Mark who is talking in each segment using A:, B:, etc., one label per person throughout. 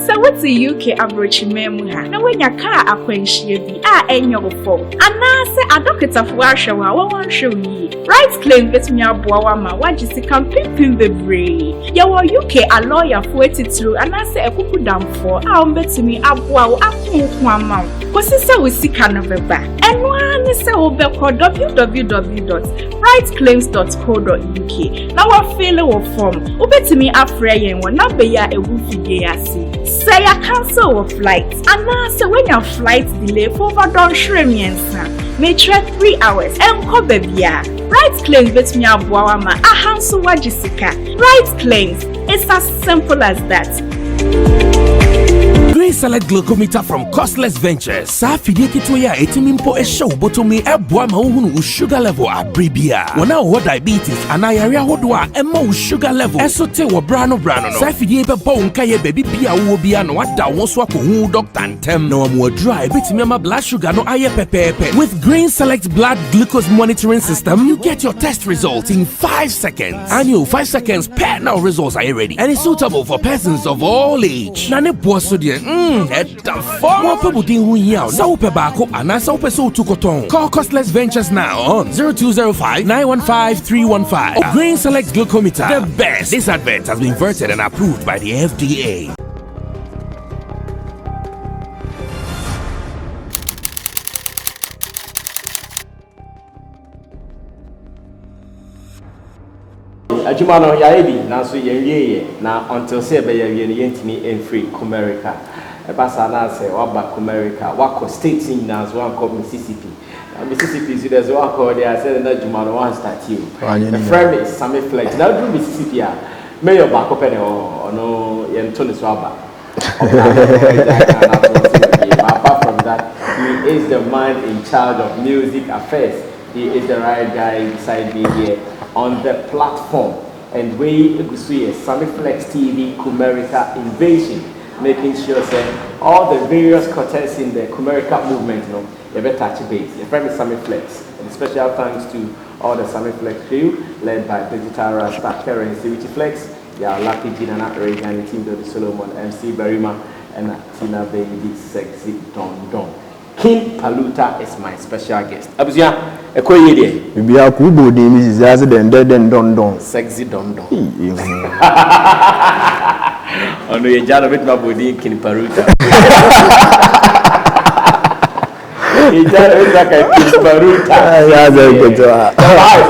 A: So what's the UK abrochi memuha? Na when your car akwenshie bi enyo fo. Ana se adokita fo ahwe wa wan hwe yi. Right claim betumi aboa wa ma wagisi kan pimpin bebre. Ya wo UK a lawyer fo etitru ana se ekuku damfo a betumi aboa wo afonko ama. Kosi se we sika no beba. Eno ani se wo be ko www.rightclaims.co.uk. Na wa fill wo form. Wo betumi afre yen wo number ya ewu figure ase. Say a cancel of flight. And now say when your flight delay for over don shremiensa. May trek 3 hours. Enko bebia. Right claims betumi aboa ma ahanso wagisika. Right claims. It's as simple as that.
B: Green Select Glucometer from Costless Ventures. Safidi kitwaya etimimpo esho botomi ebwa mahunu sugar level abribia. Wana ho diabetes anayarea hodwa emma sugar level. Esote wo brano no. Safidi epe po nkaye baby bia wo bia no wada won so akohu doctor ntem. Na wo dry betimi ma blood sugar no aye pepepe. With Green Select blood glucose monitoring system, you get your test results in 5 seconds. And you 5 seconds per now results are ready. And it's suitable for persons of all age. Na ne boso de at the form of Call Costless Ventures now on 0205-915-315. Green Select Glucometer, the best. This advert has been vetted and approved by the FDA.
C: Ajumano yaebi na so yenwie na until say be yentimi en free America. Ebasa na say waba America wako states in as one called Mississippi. Mississippi is there's one called there said that Jumano one start you. The friend is Sammy Flex. Now do Mississippi mayor back up or no Tony Swaba. Apart from that, he is the man in charge of music affairs. He is the right guy beside me here on the platform, and we see Sammy Flex TV Kumerica Invasion, making sure that all the various quarters in the Kumerica movement, you better touch base. The friend is Sammy Flex, and special thanks to all the Sammy Flex crew, led by Digital Rasta, Karen Civity Flex, Lucky Gina, Nat Reagan, Team Dodi Solomon, MC Berima, and Tina Baby Sexy Don Don. King Paluta is my special guest. Abuzia, ekoye de.
D: Bibia ku bodi mi zizaze den don.
C: Sexy don don. Ono ye jalo bit ma bodi King Paluta. Ye jalo bit ma King Paluta. How is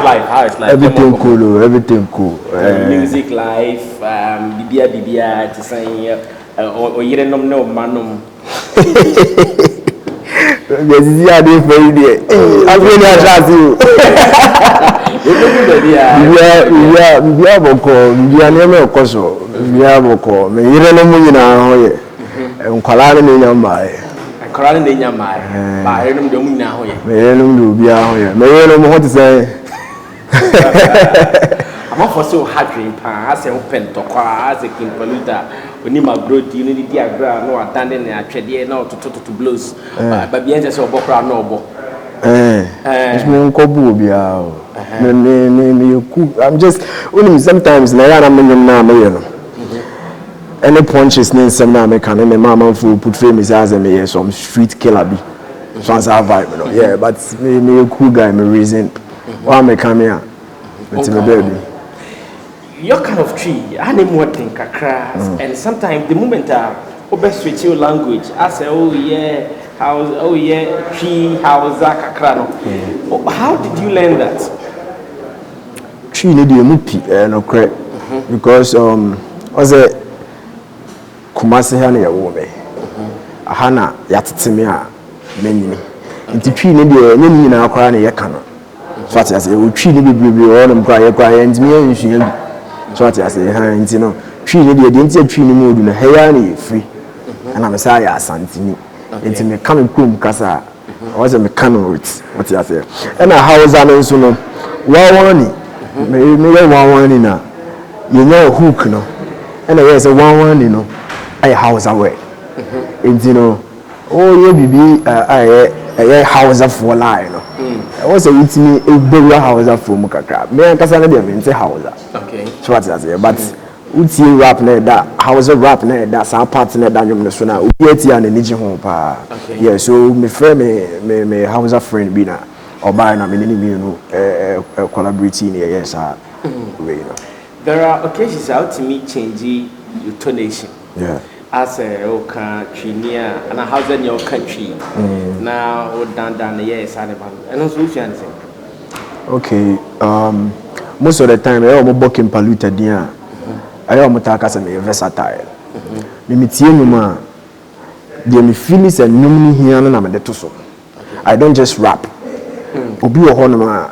C: life?
D: Everything cool.
C: Music life, bibia to say o yire nom no manum.
D: Yes, you are doing very dear. I'm going to address you. We have a call. We are never a coso. We have a call. Me, you don't know me now. I'm calling in your mind.
C: I'm calling in your mind. I don't know now.
D: Me, you don't know me now. Me, you don't know what to say.
C: I'm also so happy. I say open to call as a King Paluta. When you growth, you need the diagram, no attending a trade, no to blows. But the answer so bokra no bo.
D: It's me unkobu bia. I'm just only sometimes na yana menyo na me. Any punches name some na me can me mama fu put famous as me some street killer be. So as vibe, yeah, but me a cool guy, me reason. Why me come here? It's my baby.
C: Your kind of tree, I name what thing kakra, and sometimes the moment I switch your language, I say, oh yeah, tree, how's that kakra? How did you learn that?
D: Tree need you mupi, no correct, because was a Kumasi hana ya woman, hana yatitimia many. Into tree need you, any in our crown, yakana. So I say, we tree need be all them cry, and me. So I say, you know, tree the identity tree no mood na hair free. And I'm say ya santini. Into me come kum kasa. Was a mechanical roots. What I say. And a house and so no. One na. You know hook no. And there's a one you know. I house away. And you know, oh you be I house for lie no. I was a with me a burial house for Mukaka. Me and Cassandra, they say house.
C: Okay.
D: So what I say, but uti rap na that house rap na that some part na that nyom no so na uti ya na niji ho pa yeah so me friend me house friend bi na oba na me ni no collaborating yes we know
C: there are occasions out to meet change your tonation
D: yeah
C: as a Trinia and a house in your country now down yes and also
D: okay most of the time I am working polluted there I am talking as versatile me tie numa the me feelings and num here na me de so I don't just rap obi wo ho no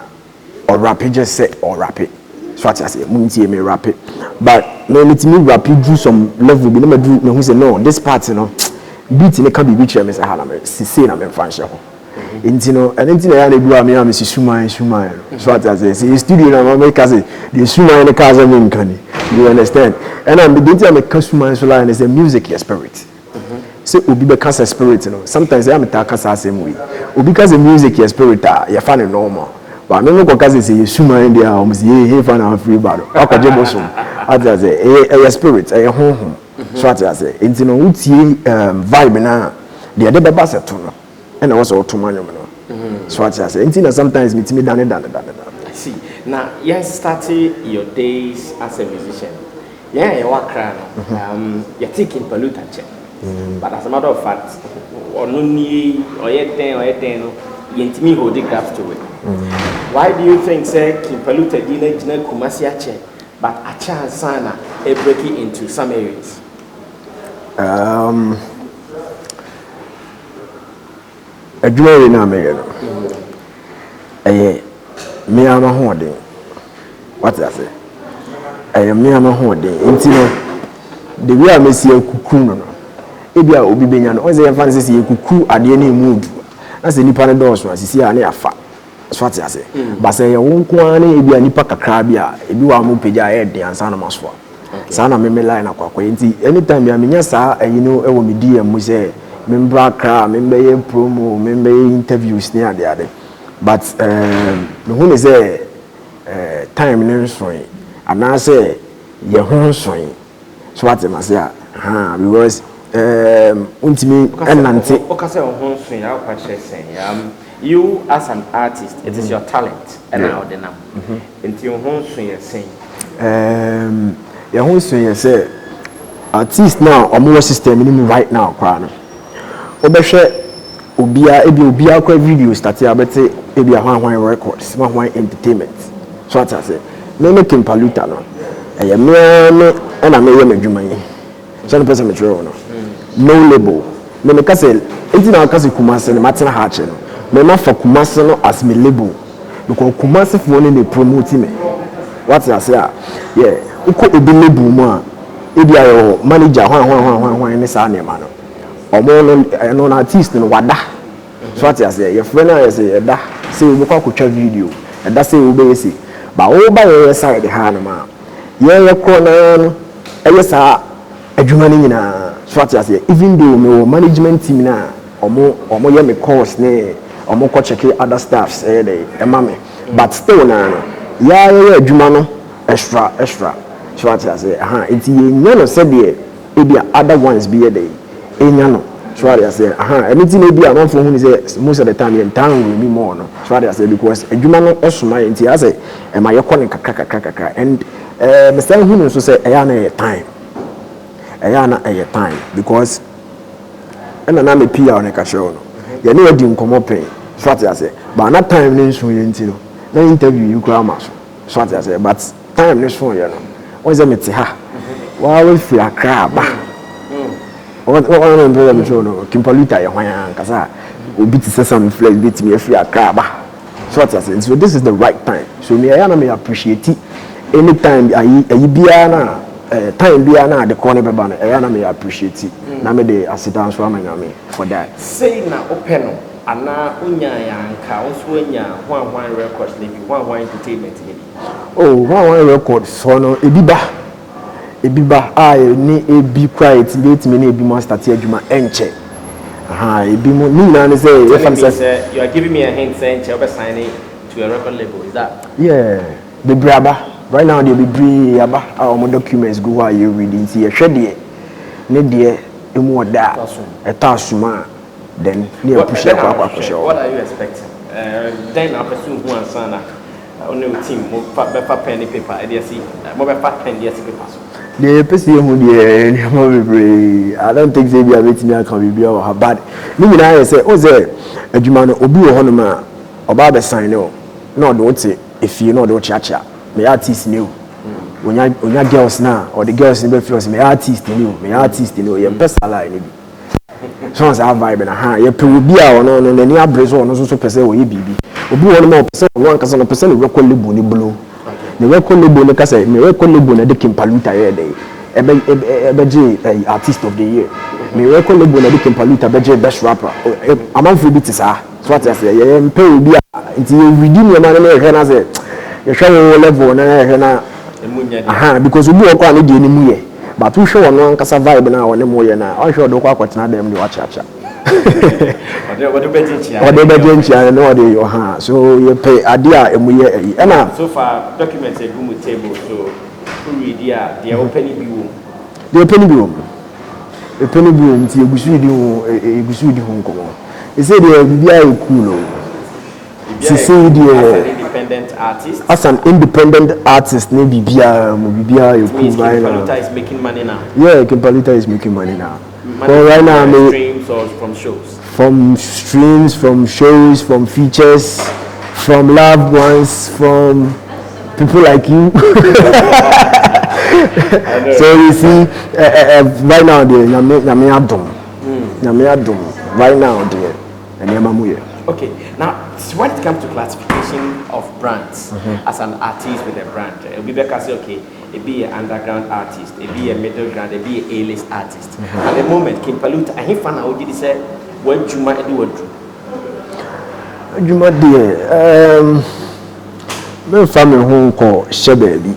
D: or rap just say or rap it so I say me rap it but no me rap it do some level bi na me do me who say no this part you know beat ne can be beat me say hala me say na me fanhye ho intino and intino ya na bi wa me am si suman so I say studio na me ka say the suman ne ka say me nkani you understand and I'm beginning to make suman so like say music your spirit say obi be cancer spirit you know sometimes I am ta cancer same way obi ka say music your spirit ya fa normal but me go ka say suman dia o say he fa na free bad akwaje bosom I say your spirit honhom so I say intino utie vibe na the dey be set no and also otomanyom no so I say intino sometimes me timi dane
C: I see now yes started your days as a musician yeah you work you're taking pollutant check but as a matter of fact only or yet you hold the graph to it why do you think say polluted you Kumasi check but a chance sana a breaking into some areas
D: a jewelry na me me am holding what I say I am me am holding intino the way I me see kuku no ebia obi benya no say fan say kuku ade na mood na say nipa ne do so asisi a na afa so what I say but say won ko an ebia nipa kakra bia ebi wa mo pagya e de ansa na maso sa na me line akwakwa enti anytime ya menya sa ayino e wo me DM mu say membra kra membe promo membe interviews ni ade but no who say time ne so ana say ye ho so so what I say because untimi enante
C: okase ho so ya kwa say you as an artist it is your talent and now the now enti ho so ye say
D: ye ho so ye say artist now omo system ni right now kwa no obehwe obia kwa video start ya bete ebia hwan records hwan entertainment so what I say me make Paluta no me na me ye madwuma yi so no person me tro no no label me ka say enti na ka say Kumasi no matena ha che no me ma fa Kumasi no as me label because Kumasi fo no dey promote me what I say yeah uko obi label mu a ebia yo manager hwan ne sa na ma no omo no artist no wada so what I say your friend na say da say we go kwatwa video da say we be say ba o ba your side ha no ma ye ko na no e sa adwuma ni nyina so what I say even though me management team na omo ye me course ne omo ko check other staffs dey e ma me but still na no ya adwuma no extra so what I say it ye nya no say dey e be other ones be dey enya no so I say anything e be am for who say most of the time in town we me more no so I say because adwuma no osoma enti I say e ma ye ko ne kakaka and me say who no so say e ya na time time because na me PR ne ka show no ye na di nkomo pen so I say but na time ne so ye enti no na interview you kra ma so I say but time ne so ye no won say me te ha wa we fi akra ba what no show no Paluta ye hwan kasa obi ti say some flex bit me fi akra ba so I say so this is the right time so me ya na me appreciate anytime ayi bia na time bia na the corner beba na ya na me appreciate na me dey assistance so amanya me for that
C: say na open no ana unya ya nka wo nya hwan records le bi hwan entertainment le bi
D: oh hwan records so no ebiba ni ebi quiet bit me na ebi mo start adwuma enche ebi mo ni na say
C: you are giving me a hint say enche obe sign to a record label is that
D: yeah the braba right now they be bring aba our documents go where you reading see a shade ne de emu oda etasuma then near push up.
C: What are you expecting? Then I pursue who and son on your team, more penny paper, I see, more pen, yes, paper.
D: The person who I don't think they be a bit near can be or bad. Maybe I say, oh, there, a Jumano Obu Honoma, or Baba sign no, don't say if you know, don't chacha. My artist knew. When your girls now, or the girls in the fields, my artist knew, your personal line. So as I vibe na ha ye pe obi a ono no nani abrezo ono so pese wo ye bibi obi won mo pese won kasa no pese no record label ni blow ne record label ne kasa me record label na de Kimpaluta ye dey ebe je artist of the year me record label na de Kimpaluta be je best rapper amanfo bi ti sa so what I say ye pe obi a nti ye redeem your man na ye na say ye hwe wo level na ye na aha because obi wo kwa ne de ni mu ye but we show no ankasa vibe na wone mo ye na on show do kwa kwatena dem de wachacha
C: what
D: do bejenchi no dey your ha so you pay adia emu ye na
C: so far documents a room table so who read there the open biwo nti egusu di ho nkomo e say dey bibia e cool o si say dey independent artist
D: as an independent artist ne bibia you cool right now.
C: Kimpaluta is making money now.
D: Yeah, Kimpaluta is making money now. But right now
C: streams or from shows,
D: from streams, from shows, from features, from loved ones, from people like you. So you see right now there Nyame adom right now there and
C: okay, now when it comes to classification of brands as an artist with a brand, we say okay, it be an underground artist, it be a middle ground, it be a A-list artist. At the moment, Kimpaluta, I think Fana Oji say what Juma do what do.
D: Juma dear, my family home call Shebebi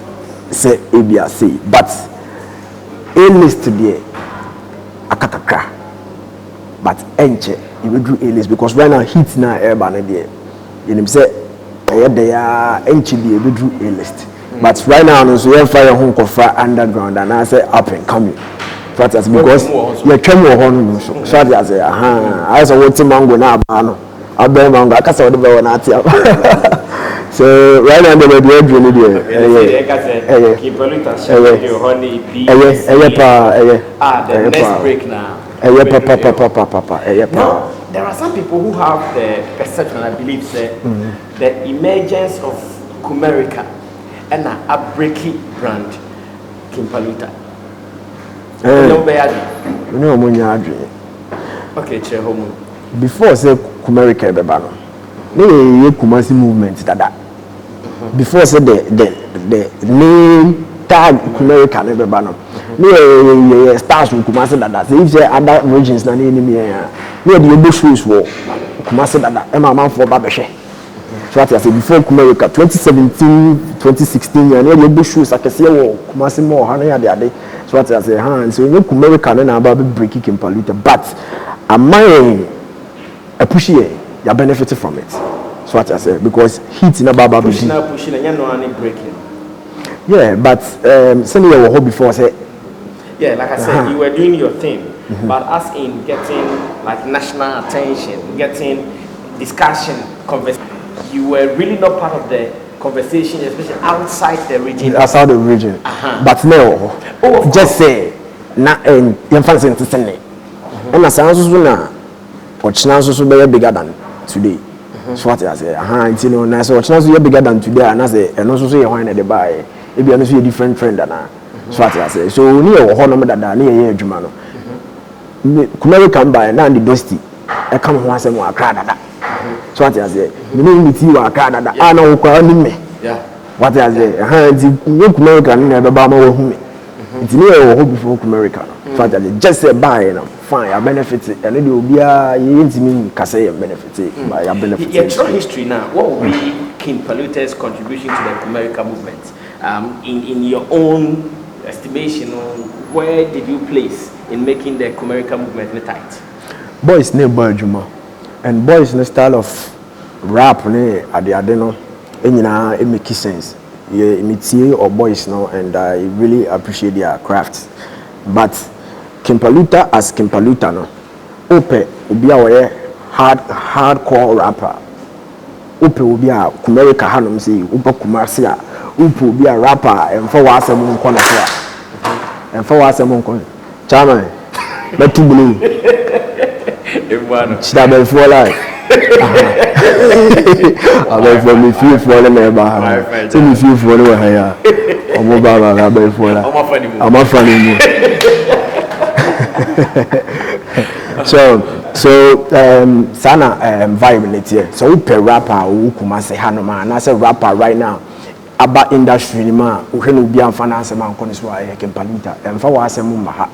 D: say ABC, but A-list there akataka, but enche. You will do A-list because right now hits now everybody there. You know say they are NCD we do A-list. But right now no so you fire home for underground and I say up and coming. So that's because you came on so that's say I say what mango na ba no. Abel mango aka say the na tia. So right now they be doing it there.
C: Kimpaluta share your honey bee.
D: The
C: next break now.
D: Now,
C: there are some people who have the perception, I believe, the emergence of Kumerica and a breaky brand, Kimpaluta. Okay, Chehomu.
D: Before say Kumerica Bebano, no Kumasi movement that. Before say the name tag Kumerica Bebano. No stars with Kumasi that if there other regions na enemy here no the Igbo shows war Kumasi that man for babeshe so what I say before Kumerica 2017 2016 and the Igbo shows akese war Kumasi more ha na ya de so what I say so no Kumerica na ba break Kimpaluta but am I a push here you benefit from it so what I say because heat na baba
C: pushing and you no any breaking
D: yeah but send you were before say
C: yeah, like I said, you were doing your thing, but as in getting like national attention, getting discussion, conversation, you were really not part of the conversation, especially outside the region.
D: Outside the region. But no, just say, na fancy to send it. And as I was na, or chance was bigger than today. So what I say, you know, na so chance was bigger than today, and I say, and also say why na the buy, maybe I see a different trend than so what I say. So near a whole number that near Jumano. Kumerica by now the dusty. I come once and more crowd. So what I say. You know me tea or crowd that I know me.
C: Yeah.
D: What I say. You Kumerica never buy my home. It's near a home before Kumerica. So what I say. Just say buy fine, I benefit and it will be a me Kasay benefit by a benefit.
C: Your true history now, what will be Kimpaluta's contribution to the Kumerica movement? In your own estimation, where did you place in making the Kumerica movement tight?
D: Boys ne boy Juma, and boys ne style of rap ne ade no, enyina make sense. yeah, imitate or boys now, and I really appreciate their craft. But Kimpaluta as Kimpaluta no, Ope ubi a hardcore rapper. Ope ubi a Kumerica Hanum say Upa Kumarsia, Upu ubi a rapper and for was a moon corner and for was a moon corner. Chama, but too blue. Stabel for life. I for me feel for the neighbor. So me feel for the hair. I'm a funny. So sana environment here. So we pay rapper who kumase hanoma and as a rapper right now about industry ma uhenu bi amfana asema nkoni so aye Kimpaluta emfa wa asemu maha.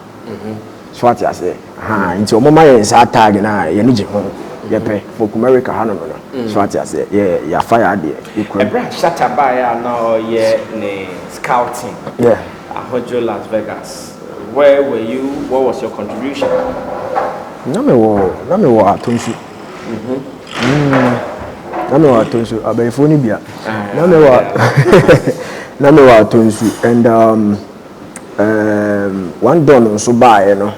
D: So what you say? Into omoma yen sa tag na ye ni je ho. Yepe for America hanoma no. So what you say? Yeah, ya fire there.
C: Ebra Shatabaya now ye ne scouting.
D: Yeah.
C: Ahojo Las Vegas. Where were you? What was your contribution?
D: Na me wo atonsu. Na me wo atonsu abayfo ni bia. Na me wo atonsu and one don so buy no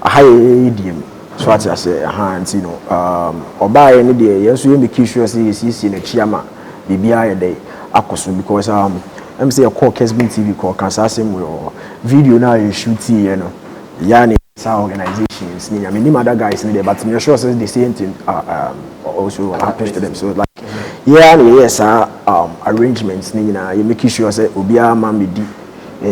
D: ahaye diem so what I say anti no obaye ni de yeso ye make sure say CC na chiama bibia ye dey akoso because I'm say a call Kesbin TV call can say video now you shoot here no yani some organizations I mean the other guys in there but I'm sure say the same thing also happens to them so like yes arrangements ni na you make sure say obia man be di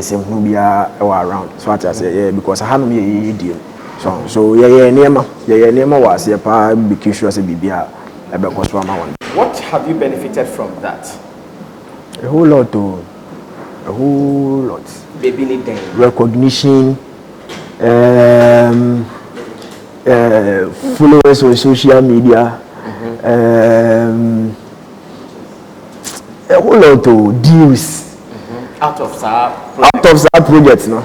D: say who be around so what I say yeah because I had me deal so nema was here pa make sure say bibia ebe ko so ama one.
C: What have you benefited from that?
D: A whole lot.
C: Baby need
D: recognition, followers on social media, a whole lot of deals.
C: Out of that
D: projects, no.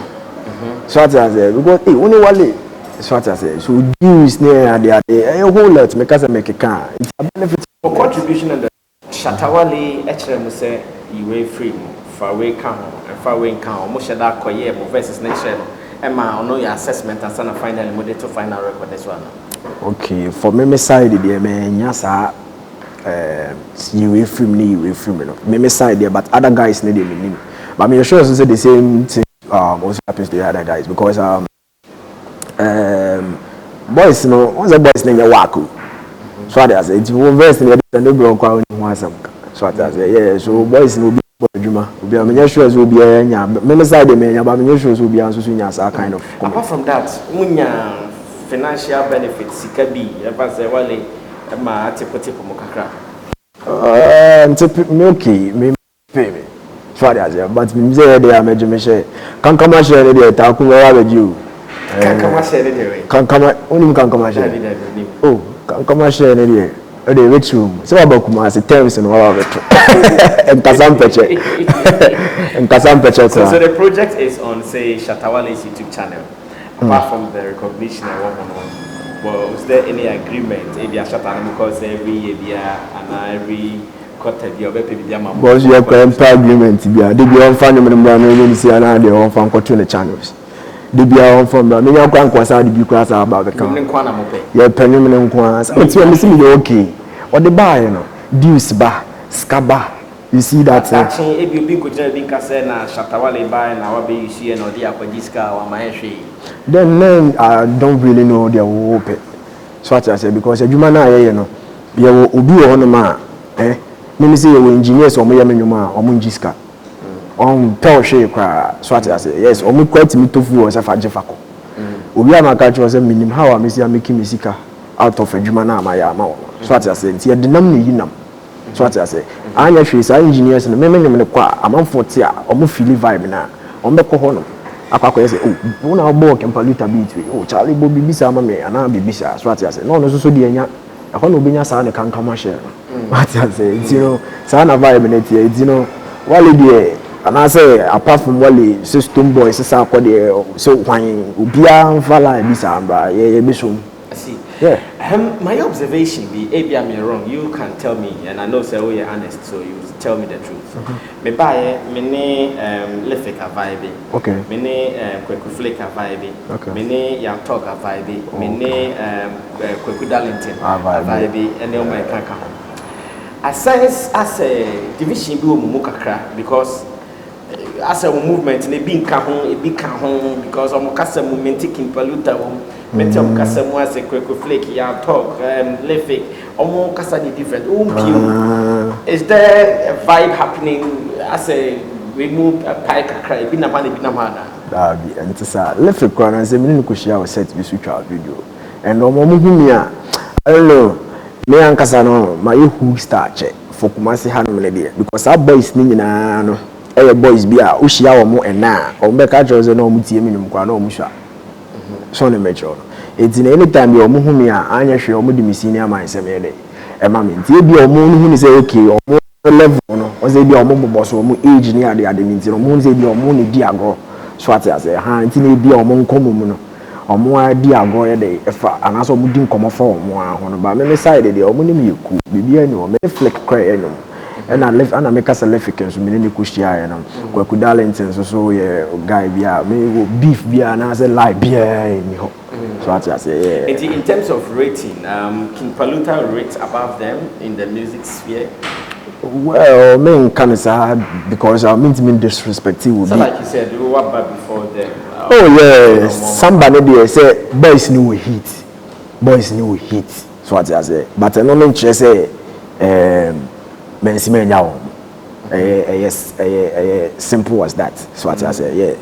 D: So what I say, because only one. So what I say, so deals near there, a whole lot because I make a car. It's a benefit
C: for contribution and the Shatawale HM say you were free. Far away count and far away count. Most of that coye versus next year. Emma, I know your assessment and sana finally model to final record this one.
D: Okay, for me side there, man, yes, you will film me side there, but other guys need me. But I'm sure also the same thing also happens to the other guys because boys, you know, once the boys name the Waku. So I say it's one verse in the no go on some. So I say yeah, so boys no be Juma. We are sure will be a many side men, but I'm sure will be also kind of.
C: Apart from that, munya financial benefits can be ever say wale ma tipoti ko mukakra.
D: Okay, me pay me. So I say but me say they are me share. Can come share there ta ku wa be you.
C: Can come share there.
D: Can come only can come share. Oh, can come share there. The rich room. So about Kumasi terms and all of it. And Kasampeche.
C: So the project is on say Shatawale's YouTube channel. Apart from the recognition and one. Well, is there any agreement? If you are Shatawale because every year and every quarter you be pay them.
D: Because you have agreement. They be on fan them brand see and they on fan continue channels. They be on from me you kwan kwasa the be kwasa about the can. Yeah, penum nkwa. So it's me see me okay. Or the buy you know, deuce ba, scaba. You see that?
C: Actually, if you be good, you can say na Shatawale buy na wabe you see and odi akwajiska or maeshi.
D: Then I don't really know their hope. So what I say because you man you know, you obi o ma me say you engineers or me nyuma or munjiska. On tell she kwa so what I say yes or me quite me tofu or safa jefako. Obi amaka cho say minim how am say make misika out of adwuma na amaya ama. So what I say nti the nam ni yinam. So what I say anya hwe say engineers no me nyum ne kwa amanfo te a omo feel vibe na omo ko ho no akwa say oh wona obo Kimpaluta beat we oh Charlie bo bibisa ama me ana bibisa so what I say no no so de anya akwa no obenya sa ne kankama share. What I say you know sa na vibe na tie you know wale de and I say apart from wale system boys sa akwa de so kwan obia mfala bisa amba ye biso.
C: I see. My observation be, maybe I'm wrong. You can tell me, and I know say you're honest, so you tell me the truth. Me buy me Lefik a vibe.
D: Okay.
C: Me Kweku Flake a vibe.
D: Okay.
C: Me Young Talk a vibe. Me Kweku Darlington a vibe. And then my kanka. As a division be mu kakra because as a movement ne bi nka ho e bi ka ho because omo kasa movement King Paluta wo metem kasa mu as a Kweku Flake ya talk Lefik omo kasa ni different is there a vibe happening as a we move a pie kakra e bi na ma
D: da bi enti sa Lefik kwa na se me ko share set bi su twa video and omo mu hu mi a I don't know me ankasa no my who star check for Kumasi Hanum le because our boys ni nyina no boys be a uhia wo mo ena o be ka choose na o mutie minimum kwa na o muhwa so ne mecho enti na anytime be o mo hu me a anya hwe o mo di senior man se me de e ma me enti be o mo hu ni say okay o mo level no o say be o mo boss o mo age ni ade ni enti o mo say be o mo ni di ago so ati ase ha enti na be o mo nkomo mu no o mo adi ago ye de efa anaso o mo di nkomo fa o mo a ho no ba me side de o mo ni me ku bibia ni o me flick cry enum and I left and I make us a Lefikens so many kushia and Kweku Darlington so yeah guy bia me beef bia and I say like bia in ho so I say yeah
C: in terms of rating King Paluta rates above them in the music sphere.
D: Well, me can say because I mean disrespect will
C: so
D: be
C: like you said you were back before them
D: oh yeah somebody there say boys new hit so I say but I no say mensi menya wo yes simple as that so what I say yeah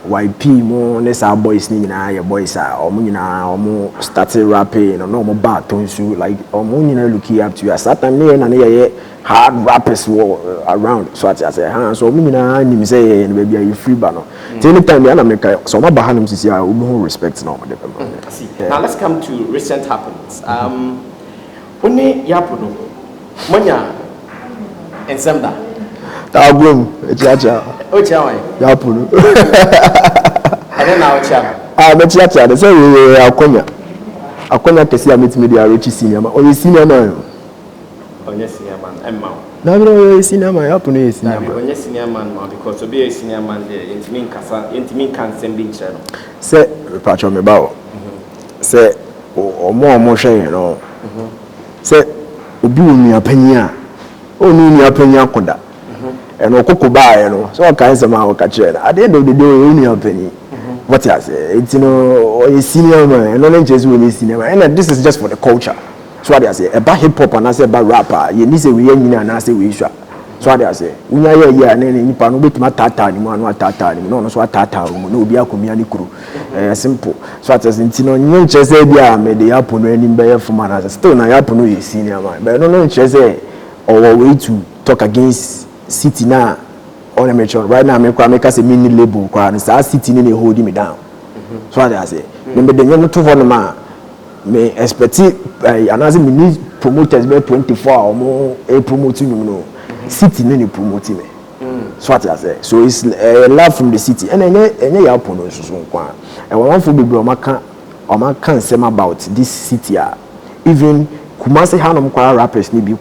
D: YP mo ne sa boys ni nyina ye boys a omo nyina omo started rapping no omo ba tonsu like omo nyina looking up to you at that time na ye hard rappers were around so what I say so omo nyina nim say ye baby you free ba no so anytime ya na make so omo ba hanum sisi a omo respect na omo de be
C: now let's come to recent happenings One yapuno monya ensemda
D: tagum echacha
C: ochawa
D: yapuno
C: ene na ochawa
D: bechacha de say akonya kesi ametimi dia rochi senior man onye senior man emma na bro senior man yapuno yes senior man
C: onye senior man because to be a senior man there intimi kan sembi nchero
D: say pacho me bawo say omo hwe no say obi wonu apanya onu apanya koda eno kokko baaye no so kan se ma ka kire na at the end of the day onu apanya what you say it's no senior man eno no nchezu we senior man and this is just for the culture so what you say about hip hop and say about rapper you need say we nyina na say we sha so what you say unya ye na nipa no betima tata ni mu anu tata ni no so tata mu na obi akomia ni kuro simple so at as intino nye ncheze bia me de yapo no anim be fuma na still na yapo no ye senior man but no ncheze our way to talk against city na on a mature right now me kwa make us a mini label kwa na sa city ni hold me down so what I say me de nyem to for no ma me expect another me need promoters be 24 or more e promote you no city ni promote me so what I say so it's love from the city and enye yapo no so kwa and one for people o can say about this city even Kumasi Hanum kwa rappers ni bi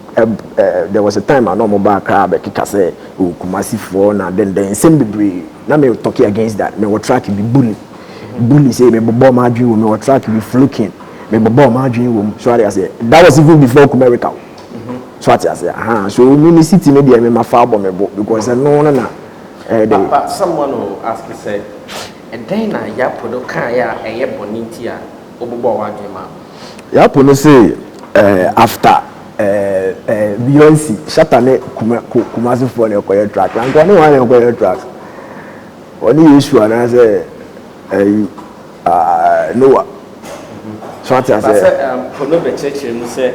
D: there was a time I know mo ba kra be kika say Kumasi for na then same be na me talking against that me we track be bully say me bobo ma adwin wo me we track be fluking me bobo ma adwin wo so I say that was even before America so I say so ni city me dey me ma fa bo me bo because no na
C: but someone will ask you say and then na yapo do kan ya eye boniti a obobo wa dwema
D: yapo no say after Beyonce Shatane Kumasi for the choir track and one choir track only issue and I say Noah so I say
C: for no be church no say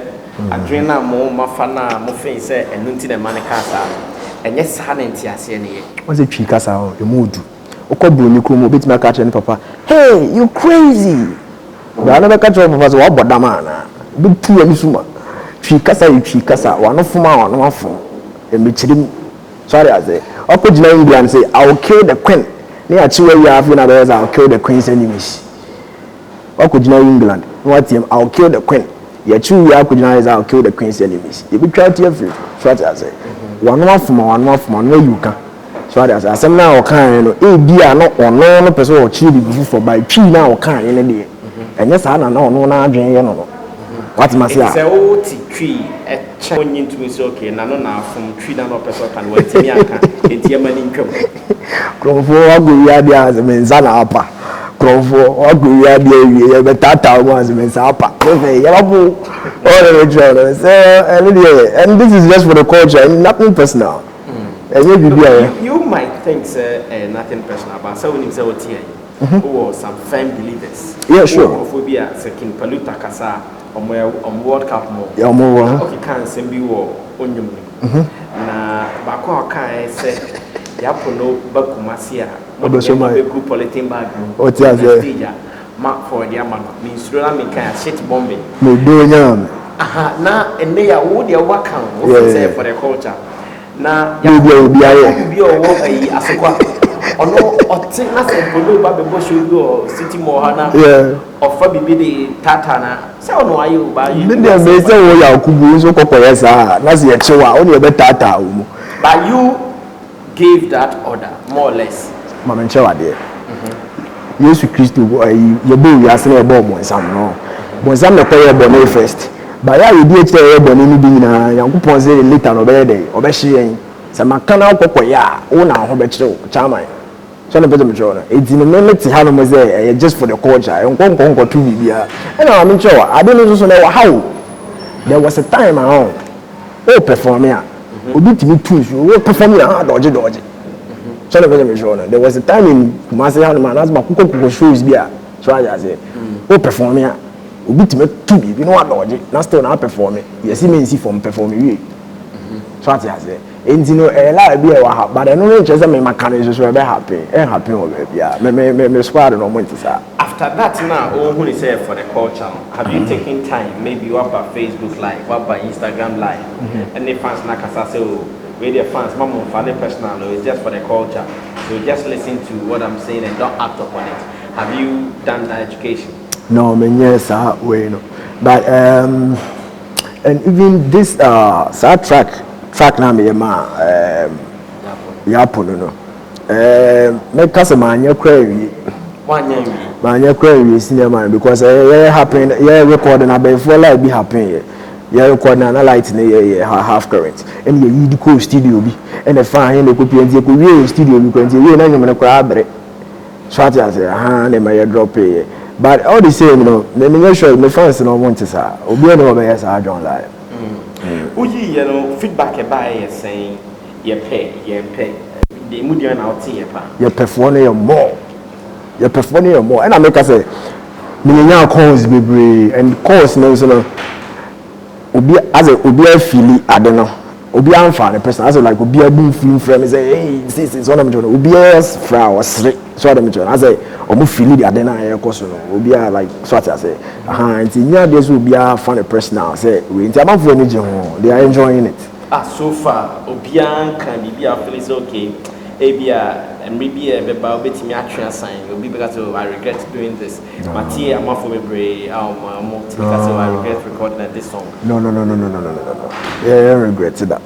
C: adrena mo mafana mo fin say enunti na man kasa enye sa na ntiase ne ye
D: what's it twi kasa o emodu okobro ni kromo betima ka tell papa hey you crazy da na be ka tell papa so wa bodama na be tu ani suma twi kasa wa no fuma wa no afo e me chirim sorry I say okojina England say I will kill the queen na ya chiwe ya afi na be I'll kill the queen's enemies wakɔgyina England na watiam I'll kill the queen yɛkyi wi akɔgyina is I'll kill the queen's enemies ebi twa tie free so ati ase wano afoma no yuka so ati ase asɛm na ɔkan no ebia no ɔno no pɛsɛ ɔkyi bi fufu by twi na ɔkan ne de ɛnyɛ saa na ɔno na adwen yɛ no what must ya
C: sɛ o ti twi ɛkyɛ onyi ntumi so okay na no na afom twi na no pɛsɛ ɔkan wo ntimi aka enti ɛma ni ntwam
D: krofo wago ya dia as menza na apa krofo wago ya dia wie ya betata mo as menza apa never ya babu all the journal so and this is just for the culture and nothing personal
C: you might think nothing personal but so when you say what here or some firm believers
D: yeah sure
C: phobia sekin paluta kasa on World Cup mo
D: yeah mo
C: okay can send be wo onyum na bako kan say yapono bakumasi a be group politin bag
D: o ti ase
C: mark for the amount me sura me kan shit bombing
D: me do nyam
C: aha na ene ya wo de waka wo say for the culture na
D: ya bi aye
C: bi o wo ayi asokwa ono otin na say polo ba be bo show you city mo hana ofa bibi de tata na say ono aye o ba yi
D: me dey me say wo ya kubu so kokoye sa na say echewa o ne be tata o mu
C: but you gave that order more or less
D: mama nchewa de Yesu Kristo ye bo wi ase na e bo mo nsam no bo nsam na koye bo no first ba ya ye die kire ye bo ni bi na yankopon say later no be dey obehye yen se makana kokoye a wo na ho be kire chairman so na bezo me kire no edi no me ti ha no mo say just for the culture enkonko tu bibia e na mama nchewa ade no so na how there was a time around o perform ya obi timi tools o perform ya dodge so na bezo me kire no there was a time in Kumasi Hanuma na ba kuko shows bia so I say o perform ya obi timi tu bi no dodge na still na perform yes me see from perform we so I say enti no la bia wa ha but no no chese me makane so be happy o bia me squad no mo ntisa
C: after that now who is say for the culture have you taken time maybe you up on Facebook live up on Instagram live and the fans na kasa say with their fans mama for the personal it's just for the culture so just listen to what I'm saying and don't act upon it have you done that education
D: no me yes way no but and even this track na me ma yapo no me kasa manya kwawi manya kwawi cinema because happen recording before like be happen record na light na half current and you need ko studio bi and the fan and the copy and ko we studio bi ko we na nyum na kwa abre so at say na my drop here but all the same me sure me fans no want to say obi na be yes John live
C: uji feedback e buy saying ye pay the mudia na oti ye pa
D: ye perform your more and I make us say me nya calls bebre and calls no so obi as a obi afili ade no obi amfa ne person as like obi abu film frame say hey this is one of me obi as fra was so adam john as a omo fili the ade na ye koso no obi like so at say nti nya dey so obi afa ne person say we nti amafo ni je ho they are enjoying it
C: so far obi an kan bi afili say okay ebia maybe be ba obetimi atwe asan obi because I regret doing this Mattia amafo mebre because I regret recording this song
D: no yeah regret that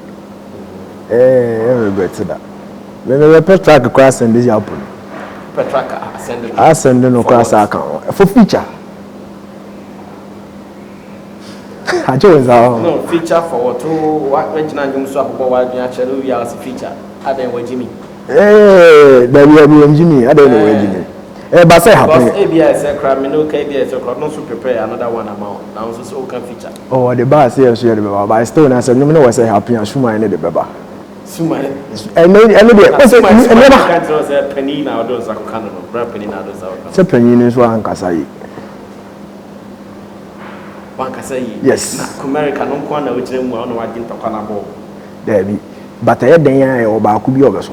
D: regret that when we track cross and this happen
C: track
D: send no cross account for feature
C: no feature for what regional news so about what you actually we are feature aden wa Jimmy
D: there we are Jimmy I don't know where Jimmy but say happen
C: because ABS crime no KBS no so prepare another one amount now so can feature
D: oh the bar say so the baba but still na say no know say happy and Suma ne the baba
C: Suma
D: and no say never
C: can't say penina or those akokano no bra penina those akokano
D: say penina so ankasa yi yes
C: na America no kwa na ojire mu no wagin tokwa na bo
D: there be but e den ya e oba ku bi obeso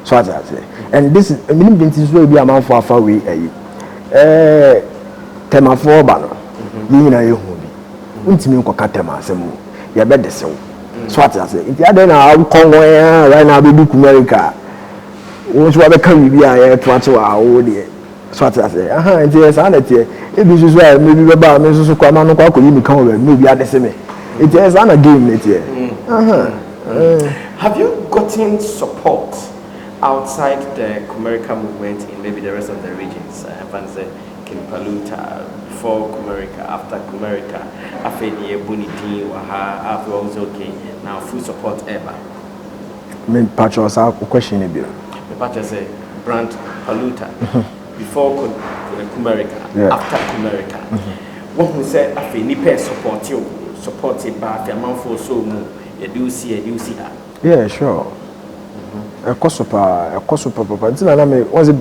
D: so as I say and this is meaning binti so bi amanfo afa we ayi tema for ba no ni na ye hu bi untimi nkoka tema asem ye be de sew so as I say inti ade na kongo ya right now be America wo so be kan bi a ye to ate wa wo de So I say, it is another. It is well, maybe about Mrs. Kwamano Kwako, you become maybe at the same. It is an game, it is.
C: Have you gotten support outside the Kumerica movement in maybe the rest of the regions? Kimpaluta, before Kumerica, after Kumerica, after the Buniti, Waha, after also okay, now full support ever.
D: I mean, Patros, our question is
C: the Patros say, Brand Paluta, before Kumerica, after Kumerica. What who said, after Nipe support you, by the amount for so you do see that.
D: Yeah, sure. A cosupa, papa. Until I mean, was it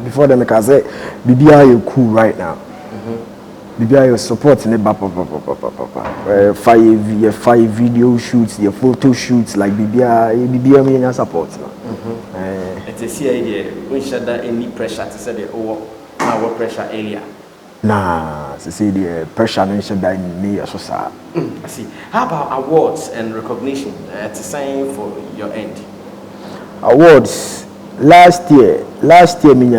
D: before them? Because say, BBI you cool right now. BBI you supporting it, papa. 5 video shoots, your photo shoots, like BBI me support.
C: It's a see idea. We should have any pressure to say the our pressure earlier.
D: Nah, to say the pressure no should die in me so sad.
C: I see. How about awards and recognition? To sign for your end.
D: Awards last year me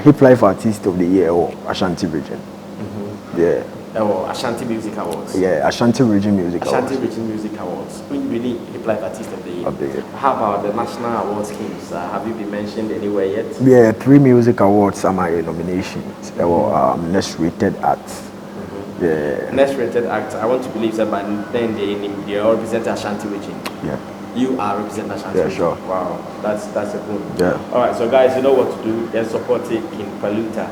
D: Hip Life Artist of the Year or Ashanti Region. Yeah.
C: Oh, Ashanti Music Awards.
D: Yeah, Ashanti Region Music Awards.
C: Ashanti Region Music Awards. When really Hip Life Artist of the Year. How about the National Awards schemes? Have you been mentioned anywhere yet?
D: Yeah, 3 music awards are my nominations. Next Rated Act. Yeah.
C: Next Rated Act. I want to believe that, but then they all represent Ashanti Region.
D: Yeah.
C: You are representing Ashanti.
D: Yeah, sure.
C: Wow, that's a boon.
D: Yeah.
C: All right, so guys, you know what to do. Then support Kimpaluta.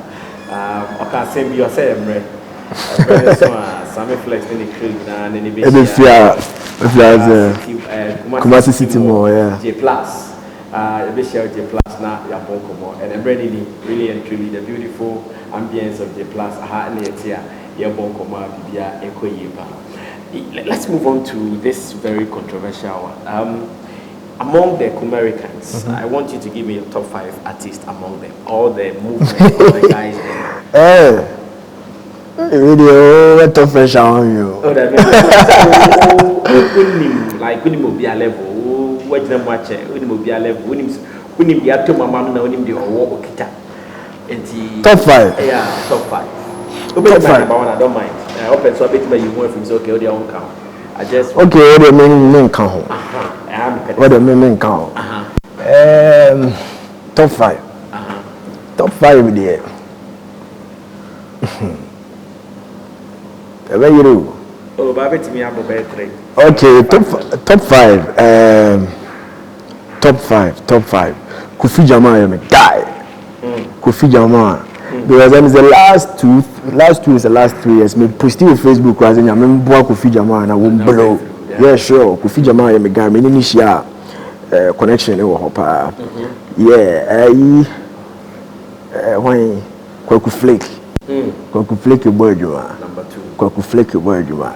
C: I can't say you say I'm Sammy Flex in the crew and then
D: Kumasi City Mall, yeah.
C: J Plus, J Plus now, Yaponkomo, and I'm really and truly the beautiful ambience of J Plus. Let's move on to this very controversial one. Among the Kumericans, I want you to give me your top 5 artists among them, all the movement, all the guys there.
D: Video what of fresh on you.
C: Oh, that like when you be a level, what them watch when you be a level, when you be up to my mom now, when you be a walk kita.
D: Top 5.
C: Yeah, top 5.
D: Top 5.
C: I don't mind. I open so a bit by you more from okay, or their own count. I just
D: okay, what the main count. What the main count. Top 5. Top 5 there. Where you do?
C: Oh, Baby, to me, I'm about 3.
D: Okay, top 5. Top 5. Kofi Jamal, me die. Kofi Jamal. Because then the last two is the last 3 years. Me posted on Facebook as I remember Kofi Jamal and I won't blow. Yeah, sure. Kofi Jamal, me guy, me ni share connection with Hopa. Yeah, when Kwaku Flake. Kwaku Flake your boy Juma.
C: Number 2.
D: Kwaku Flake your boy Juma.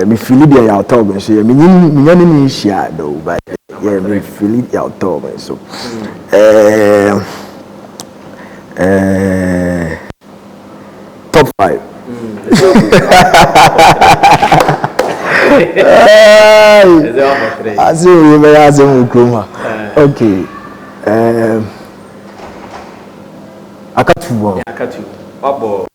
D: Me feel it ya talk so me ni share though, but yeah, me feel it ya talk so. Top 5. I see you may ask him okay. Akatu.
C: Abo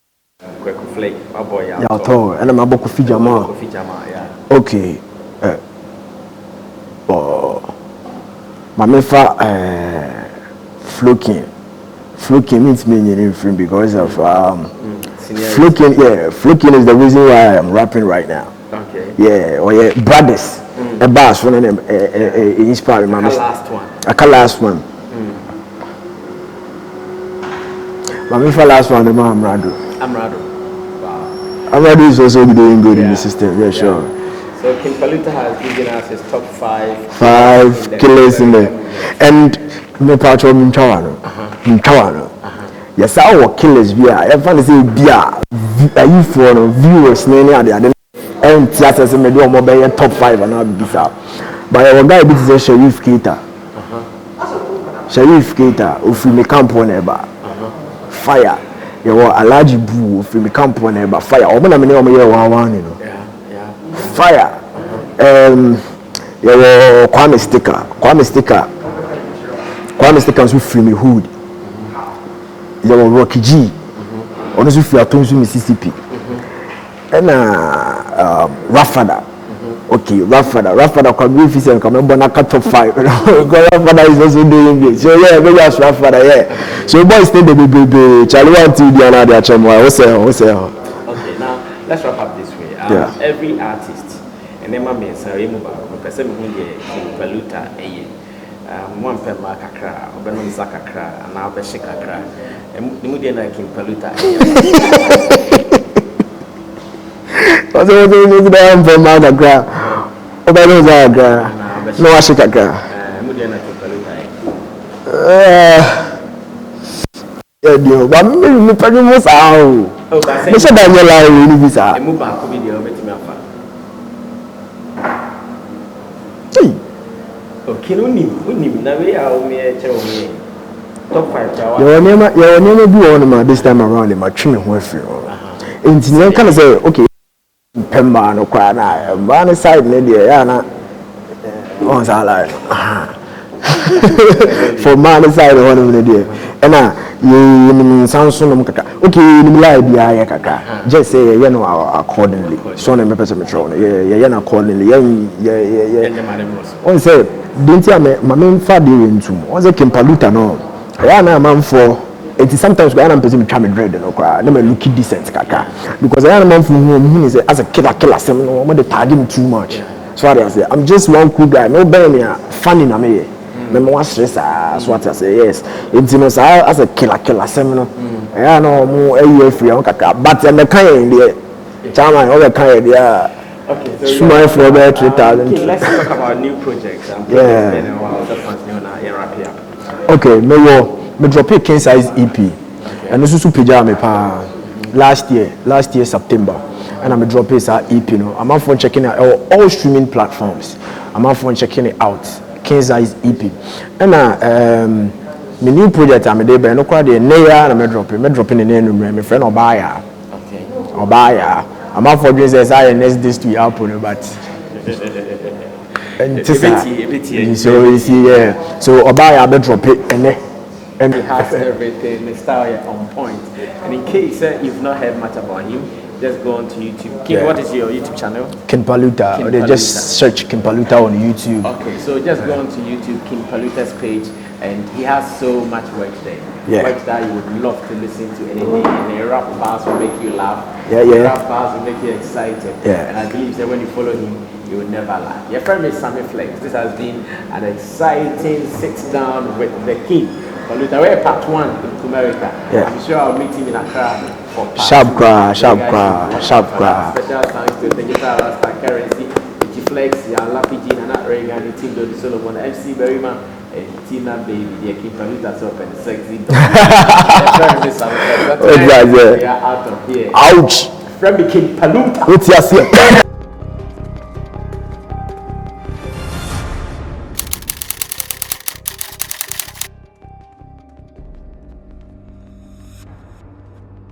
C: Kwaku Flake. Abo ya
D: talk. And I'm about Kofi Jamal.
C: Kofi Jamal, yeah.
D: Okay. Mamefa Flokin means me in film because of Flokin. Yeah, Flokin is the reason why I'm rapping right now.
C: Okay.
D: Yeah, or yeah, brothers. A bass one of them inspired my
C: last one.
D: Last one. Mamefa last one, the man Amrado. Wow. Amrado is also doing good in the system. Yeah, sure.
C: So Kimpaluta has given us his top 5
D: killers in there. And me patcho Mintawano. Yes, our killers we are. Everyone say bia. Are you for viewers name there? And theaters me do mobile top 5 and now be bisa. But our guy bit is Sharif Keita. Sharif Keita ofi me camp on eba. Fire. You were Alaji Boo ofi me camp on eba. Fire. Omo na me no ye 1 you know.
C: Yeah.
D: Fire. You were Kwame Sticker nso free me hood. yɛwɔ Rocky G ɔno nso firi Atonsu Mississippi ɛna Rafada okay Rafada kwabiri fi sɛ nka mɛbɔ na top 5 Rafada is also doing great so yeah maybe as Rafada yeah so boys stay the baby Charlie want to be another achemwa wo say
C: okay now let's wrap up this way every artist and then my man say mu ba person hu de Paluta one pen ma kakra obenom sakakra na obehye kakra mu de na Paluta
D: Ozo da pen ma kakra obenom sakakra no wa shikakra
C: mu de na Paluta
D: dio ba me padu mo sa o me se da nyela o ni bisa
C: mu ba ko bi de obetimi afa okay unim na we are me che o me top 5 jawa
D: you never be on ma this time around ma twi me ho afiri o enti na kan say okay pemba no kwa na ba side ne de ya na on sa la for man side one ne de na you sanso no kaka okay ni live bia ya kaka just say you know accordingly so na me person me throw you know accordingly on say didn't ya me mama fa de rentum on say Paluta no ya na man for it is sometimes go na person me twa me dread no kwa na me look decent kaka because ya na man for who say as a killer sem no mo dey tag him too much so I say I'm just one cool guy no be me funny na me me mo stress so what I say yes it no say as a killer sem no ya no mo ayi free on kaka but me kan dey chairman o be kan dey
C: okay, so
D: small for about 3,000.
C: Okay, let's talk about new projects.
D: Okay, me drop a king size EP, and this is super jam last year September, and I'm drop a EP. I'm out for checking out all streaming platforms. I'm out for checking it out. King size EP, and my new project I'm there, but no quite the near. I'm dropping the name. My friend Obaya.
C: Okay.
D: Obaya. I'm out for doing this. I next this to happen, but and so you see, yeah. So Obaya be drop it and
C: he has everything. The style on point. And in case you've not heard much about him, just go on to YouTube. King, what is your YouTube channel?
D: King Paluta. Or they just search King Paluta on YouTube.
C: Okay, so just go on to YouTube, King Paluta's page, and he has so much work there.
D: Yeah.
C: Work that you would love to listen to anything. And a rap bars will make you laugh.
D: Yeah.
C: Rap bars will make you excited.
D: Yeah.
C: And I believe that when you follow him, you will never laugh. Your friend is Sammy Flex. This has been an exciting sit down with the King Paluta. We're part 1 in America.
D: Yeah.
C: I'm sure I'll meet him in Accra for part
D: Sharp
C: 2.
D: cry.
C: Special thanks to the guitar Rasta Currency, Ichi Flex, Lappy Jean, and Reagan, Team Dodi Solomon, MC Berryman, and Tina Baby, the King Paluta top and the sexy dog. They are out of here.
D: Ouch.
C: Friend King Paluta.
D: What's your